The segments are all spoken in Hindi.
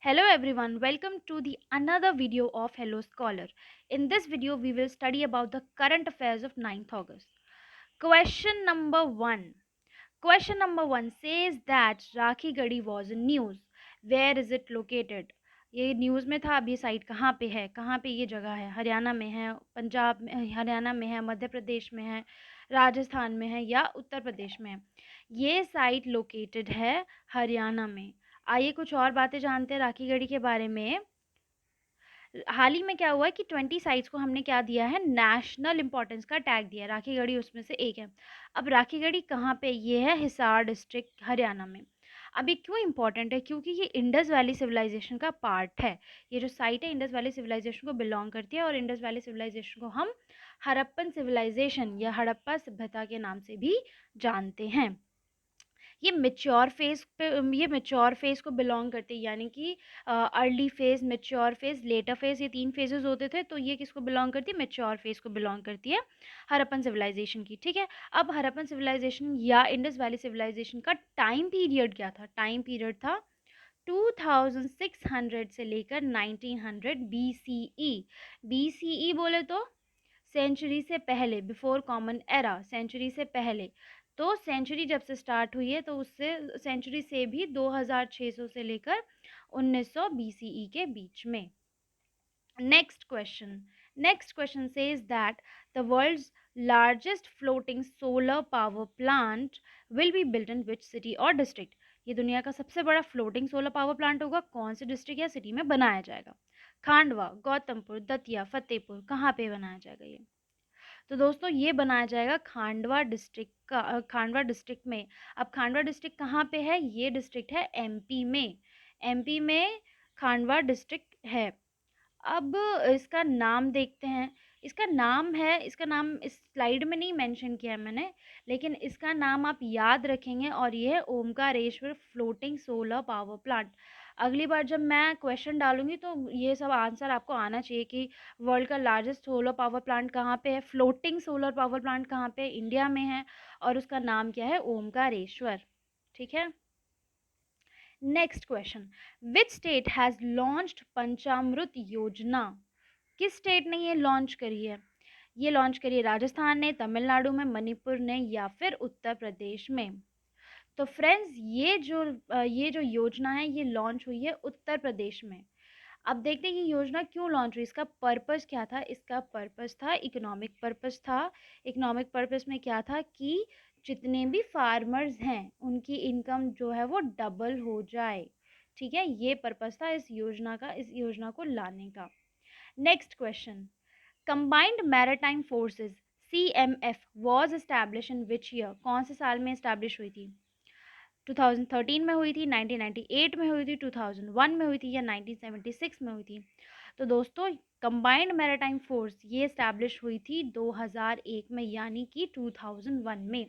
Hello everyone, welcome to the another video of Hello Scholar. In this video we will study about the current affairs of 9th August. Question number 1. Question number 1 says that Rakhi Gadi was in news. Where is it located? ये न्यूज़ में था। अब ये साइट कहाँ पे है, कहाँ पे ये जगह है? हरियाणा में है, पंजाब में, हरियाणा में है, मध्य प्रदेश में है, राजस्थान में है या उत्तर प्रदेश में है? ये साइट लोकेटेड है हरियाणा में। आइए कुछ और बातें जानते हैं राखी गढ़ी के बारे में। हाल ही में क्या हुआ है कि 20 साइट्स को हमने क्या दिया है, नेशनल इंपॉर्टेंस का टैग दिया है। राखी गढ़ी उसमें से एक है। अब राखी गढ़ी कहाँ पे, ये है हिसार डिस्ट्रिक्ट हरियाणा में। अब ये क्यों इंपॉर्टेंट है? क्योंकि ये इंडस वैली सिविलाइजेशन का पार्ट है। ये जो साइट है इंडस वैली सिविलाइजेशन को बिलोंग करती है और इंडस वैली सिविलाइजेशन को हम हड़प्पन सिविलाइजेशन या हड़प्पा सभ्यता के नाम से भी जानते हैं। ये मैच्योर फेज़ को बिलोंग करते हैं, यानी कि early phase, mature phase, later phase, ये 3 फेजेस होते थे। तो ये किसको बिलोंग करती है? मैच्योर फेज़ को बिलोंग करती है हड़प्पन सिविलाइजेशन की। ठीक है। अब हड़प्पन सिविलाइजेशन या इंडस वैली सिविलाइजेशन का टाइम पीरियड क्या था? टाइम पीरियड था 2600 से लेकर 1900 बीसीई। बीसीई बोले तो सेंचुरी से पहले, बिफोर कॉमन एरा, सेंचुरी से पहले। तो सेंचुरी जब से स्टार्ट हुई है तो उससे सेंचुरी से भी 2600 से लेकर 1900 बीसीई के बीच में। Next question says that the world's largest floating solar power plant will be built in which city or district? ये दुनिया का सबसे बड़ा फ्लोटिंग सोलर पावर प्लांट होगा, कौन से डिस्ट्रिक्ट या सिटी में बनाया जाएगा? खांडवा, गौतमपुर, दतिया, फतेहपुर, कहाँ पे बनाया जाएगा ये? तो दोस्तों ये बनाया जाएगा खांडवा डिस्ट्रिक्ट में। अब खांडवा डिस्ट्रिक्ट कहाँ पे है? ये डिस्ट्रिक्ट है एमपी में। एमपी में खांडवा डिस्ट्रिक्ट है। अब इसका नाम देखते हैं। इसका नाम इस स्लाइड में नहीं मेंशन किया है मैंने, लेकिन इसका नाम आप याद रखेंगे और ये है Omkareshwar floating solar power plant. अगली बार जब मैं क्वेश्चन डालूंगी तो ये सब आंसर आपको आना चाहिए कि वर्ल्ड का लार्जेस्ट सोलर पावर प्लांट कहाँ पे है, फ्लोटिंग सोलर पावर प्लांट कहाँ पे, इंडिया में है, और उसका नाम क्या है? ओमकारेश्वर। ठीक है। Next question, which state has launched Panchamrit योजना? किस स्टेट ने ये लॉन्च करी है? ये लॉन्च करी है राजस्थान ने, तमिलनाडु में, मणिपुर ने या फिर उत्तर प्रदेश में? तो फ्रेंड्स ये जो योजना है ये लॉन्च हुई है उत्तर प्रदेश में। अब देखते हैं ये योजना क्यों लॉन्च हुई, इसका पर्पस क्या था? इसका पर्पस था इकोनॉमिक पर्पस था। इकोनॉमिक पर्पस में क्या था कि जितने भी फार्मर्स हैं उनकी इनकम जो है वो डबल हो जाए। ठीक है, ये पर्पस था इस योजना को लाने का। Next question, combined maritime forces CMF was establish in which year? कौन से साल में एस्टैब्लिश हुई थी? 2013 में हुई थी, 1998 में हुई थी, 2001 में हुई थी या 1976 में हुई थी? तो दोस्तों कंबाइंड मैरीटाइम फोर्स ये एस्टैब्लिश हुई थी 2001 में, यानी कि 2001 में।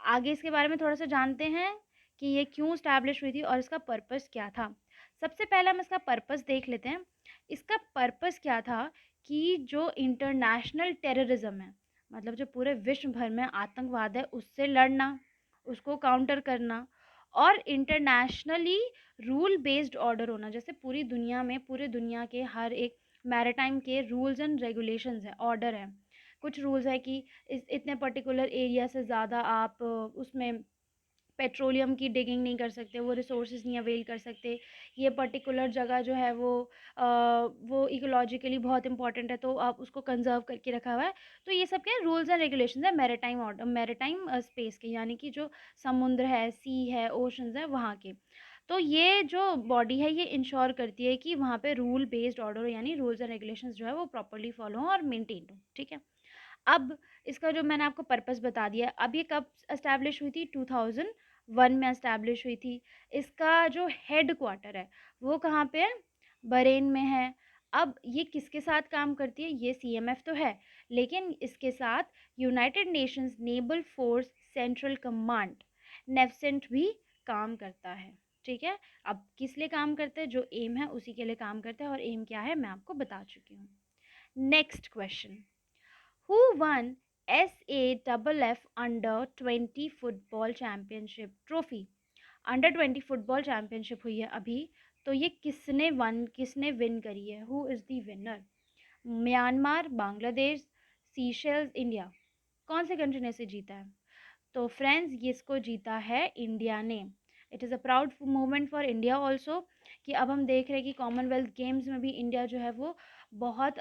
आगे इसके बारे में थोड़ा सा जानते हैं कि ये क्यों एस्टैब्लिश हुई थी और इसका पर्पस क्या था। सबसे पहले हम इसका पर्पस देख लेते हैं। इसका पर्पस क्या था कि जो इंटरनेशनल टेररिज्म है, मतलब जो पूरे विश्व भर में आतंकवाद है, उससे लड़ना, उसको काउंटर करना, और इंटरनेशनली रूल बेस्ड ऑर्डर होना। जैसे पूरी दुनिया में, पूरे दुनिया के हर एक मैरीटाइम के रूल्स एंड रेगुलेशंस है, ऑर्डर है। कुछ रूल्स है कि इस इतने पर्टिकुलर एरिया से ज़्यादा आप उसमें पेट्रोलियम की डिगिंग नहीं कर सकते, वो रिसोर्सेज नहीं अवेल कर सकते। ये पर्टिकुलर जगह जो है वो इकोलॉजिकली बहुत इंपॉर्टेंट है, तो आप उसको कंजर्व करके रखा हुआ है। तो ये सब क्या है? रूल्स एंड रेगुलेशंस है मैरीटाइम ऑर्डर, मैरीटाइम स्पेस के, यानी कि जो समुद्र है, सी है, ओशंस है, वहाँ के। तो ये जो बॉडी है ये इंश्योर करती है कि वहाँ पे रूल बेस्ड ऑर्डर हो, यानी रूल्स एंड रेगुलेशंस जो है वो प्रॉपरली फॉलो हो और मेंटेन हो। ठीक है। अब इसका जो मैंने आपको पर्पस बता दिया, अब ये कब एस्टैब्लिश हुई थी? 2001 में एस्टैब्लिश हुई थी। इसका जो हेड क्वार्टर है वो कहाँ पे है? बहरेन में है। अब ये किसके साथ काम करती है? ये CMF तो है, लेकिन इसके साथ United Nations naval force central command, नेफसेंट भी काम करता है। ठीक है। अब किस लिए काम करते हैं? जो एम है उसी के लिए काम करते हैं, और एम क्या है मैं आपको बता चुकी हूँ। Next question, who won SAFF under 20 football championship trophy? Under 20 football championship हुई है अभी, तो ये किसने विन करी है, who is the winner? Myanmar, Bangladesh, Seychelles, India, कौन से कंट्री ने इसे जीता है? तो फ्रेंड्स ये इसको जीता है इंडिया ने। It is a proud moment for India also कि अब हम देख रहे हैं कि कॉमनवेल्थ गेम्स में भी इंडिया जो है वो बहुत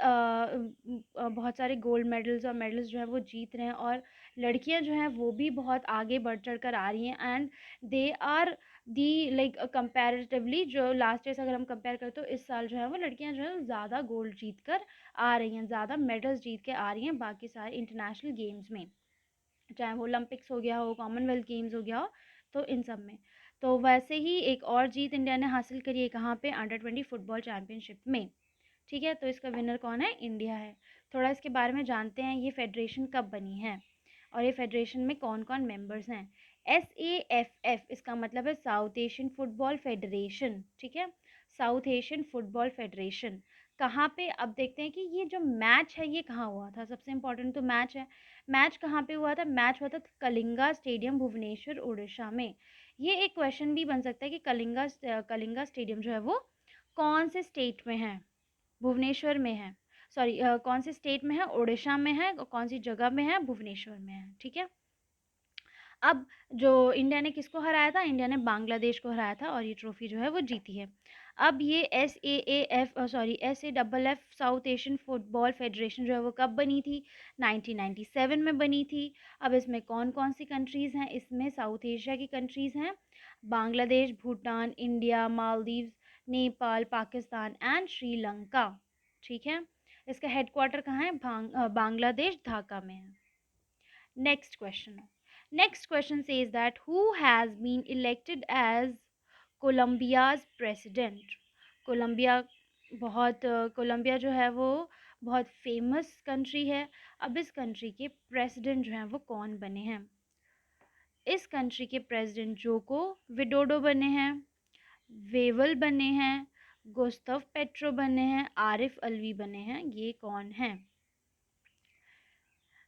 सारे गोल्ड मेडल्स और मेडल्स जो है वो जीत रहे हैं, और लड़कियां जो हैं वो भी बहुत आगे बढ़ चढ़ कर आ रही हैं, and they are the like comparatively जो लास्ट ईयर से अगर हम कंपेयर करें तो इस साल जो है वो लड़कियां जो है ज़्यादा गोल्ड जीत कर आ रही हैं, ज़्यादा मेडल्स जीत के आ रही हैं बाकी सारे इंटरनेशनल गेम्स में, चाहे वो ओलंपिक्स हो गया हो, कॉमनवेल्थ गेम्स हो गया हो, तो इन सब में। तो वैसे ही एक और जीत इंडिया ने हासिल करी है कहाँ पे, अंडर 20 फुटबॉल चैम्पियनशिप में। ठीक है, तो इसका विनर कौन है, इंडिया है। थोड़ा इसके बारे में जानते हैं, ये फेडरेशन कब बनी है और ये फेडरेशन में कौन कौन मेंबर्स हैं। SAFF इसका मतलब है साउथ एशियन फुटबॉल फेडरेशन। ठीक है, साउथ एशियन फुटबॉल फेडरेशन। कहाँ पे, अब देखते हैं कि ये जो मैच है ये कहाँ हुआ था, सबसे इम्पोर्टेंट तो मैच है। मैच कहाँ पे हुआ था, मैच हुआ था कलिंगा स्टेडियम भुवनेश्वर उड़ीसा में। ये एक क्वेश्चन भी बन सकता है कि कलिंगा स्टेडियम जो है वो कौन से स्टेट में है, भुवनेश्वर में है, सॉरी कौन से स्टेट में है, उड़ीसा में है, कौन सी जगह में है, भुवनेश्वर में है। ठीक है, अब जो इंडिया ने किसको हराया था, इंडिया ने बांग्लादेश को हराया था और ये ट्रॉफी जो है वो जीती है। अब ये SAAF south Asian football federation जो है वो कब बनी थी, 1997 में बनी थी। अब इसमें कौन कौन सी कंट्रीज़ हैं, इसमें साउथ एशिया की कंट्रीज़ हैं, बांग्लादेश, भूटान, इंडिया, मालदीव्स, नेपाल, पाकिस्तान एंड श्रीलंका। ठीक है, इसका हेडक्वार्टर कहाँ है, बांग्लादेश ढाका में है। Next question. Next question says that who has been elected as Colombia's president? Colombia Colombia जो है वो बहुत फेमस कंट्री है। अब इस कंट्री के प्रेसिडेंट जो हैं वो कौन बने हैं? इस कंट्री के प्रेसिडेंट जोको विडोडो बने हैं, वेवल बने हैं, गुस्तव पेट्रो बने हैं, आरिफ अलवी बने हैं, ये कौन हैं?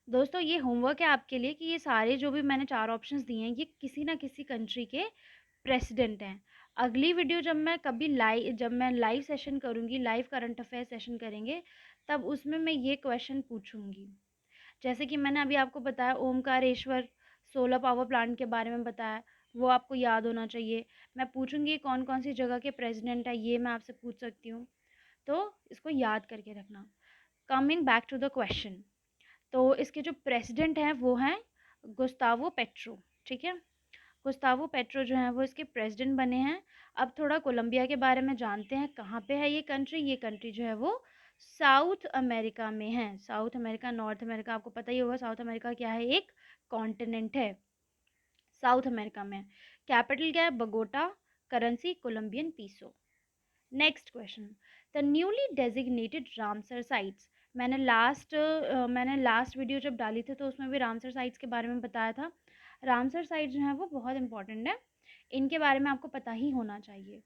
दोस्तों ये होमवर्क है आपके लिए कि ये सारे जो भी मैंने 4 ऑप्शंस दिए हैं ये किसी ना किसी कंट्री के प्रेसिडेंट हैं। अगली वीडियो जब मैं लाइव सेशन करूँगी, लाइव करंट अफेयर सेशन करेंगे, तब उसमें मैं ये क्वेश्चन पूछूंगी। जैसे कि मैंने अभी आपको बताया ओमकारेश्वर सोलर पावर प्लांट के बारे में बताया, वो आपको याद होना चाहिए। मैं पूछूंगी कौन कौन सी जगह के प्रेसिडेंट है, ये मैं आपसे पूछ सकती हूँ, तो इसको याद करके रखना। Coming back to the question, तो इसके जो प्रेसिडेंट हैं वो हैं गुस्तावो पेट्रो। ठीक है, गुस्तावो पेट्रो जो हैं वो इसके प्रेसिडेंट बने हैं। अब थोड़ा कोलंबिया के बारे में जानते हैं, कहाँ पे है ये कंट्री जो है वो साउथ अमेरिका में है। साउथ अमेरिका, नॉर्थ अमेरिका, आपको पता ही होगा साउथ अमेरिका क्या है, एक कॉन्टिनेंट है, साउथ अमेरिका में। कैपिटल क्या है, Bogota, currency Colombian peso. Next question, the newly designated Ramsar sites. मैंने लास्ट वीडियो जब डाली थी तो उसमें भी रामसर साइट्स के बारे में बताया था। रामसर साइट्स जो हैं वो बहुत इंपॉर्टेंट है, इनके बारे में आपको पता ही होना चाहिए।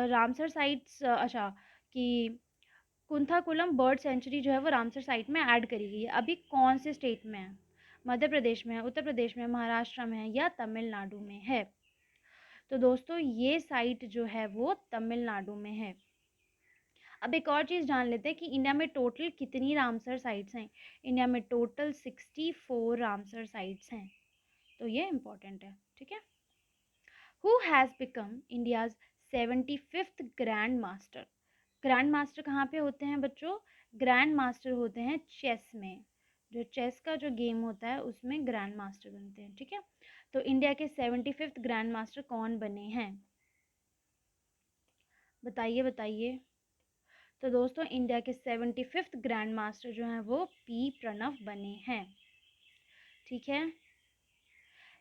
रामसर साइट्स अच्छा, कि कुंथाकुलम बर्ड सेंचुरी जो है वो रामसर साइट में ऐड करी गई है। अभी कौन से स्टेट में है, मध्य प्रदेश में है, उत्तर प्रदेश में, महाराष्ट्र में है या तमिलनाडु में है? तो दोस्तों ये साइट जो है वो तमिलनाडु में है। अब एक और चीज़ जान लेते हैं कि इंडिया में टोटल कितनी रामसर साइट्स हैं। इंडिया में टोटल 64 रामसर साइट्स हैं, तो ये इम्पोर्टेंट है। ठीक है, who has become India's 75th grand master? Grand master कहाँ पे होते हैं बच्चों, ग्रैंड मास्टर होते हैं चेस में, जो चेस का जो गेम होता है उसमें ग्रैंड मास्टर बनते हैं। ठीक है, तो इंडिया के 75th ग्रैंड मास्टर कौन बने हैं, बताइए बताइए। तो दोस्तों इंडिया के 75th ग्रैंड मास्टर जो हैं वो पी प्रणव बने हैं। ठीक है,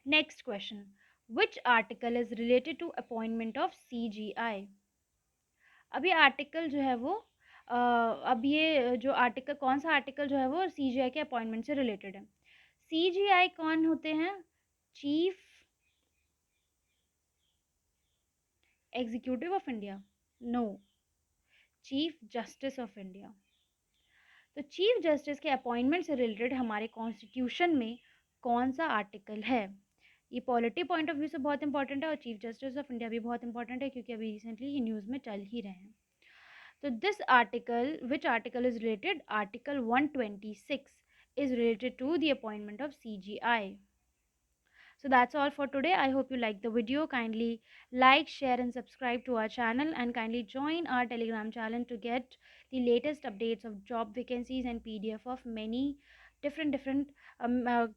next question, which article is related to appointment of CGI? अब ये आर्टिकल जो है वो अब ये जो आर्टिकल, कौन सा आर्टिकल जो है वो CGI के अपॉइंटमेंट से रिलेटेड है? CGI कौन होते हैं, chief executive of India? No, chief justice of India. तो चीफ जस्टिस के अपॉइंटमेंट से रिलेटेड हमारे कॉन्स्टिट्यूशन में कौन सा आर्टिकल है? ये पॉलिटी पॉइंट ऑफ व्यू से बहुत इंपॉर्टेंट है और चीफ जस्टिस ऑफ इंडिया भी बहुत इंपॉर्टेंट है क्योंकि अभी रिसेंटली ये न्यूज़ में चल ही रहे हैं. So this article, which article is related? Article 126 is related to the appointment of CGI. So that's all for today. I hope you liked the video. Kindly like, share, and subscribe to our channel, and kindly join our Telegram channel to get the latest updates of job vacancies and PDF of many different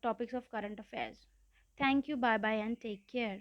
topics of current affairs. Thank you. Bye bye and take care.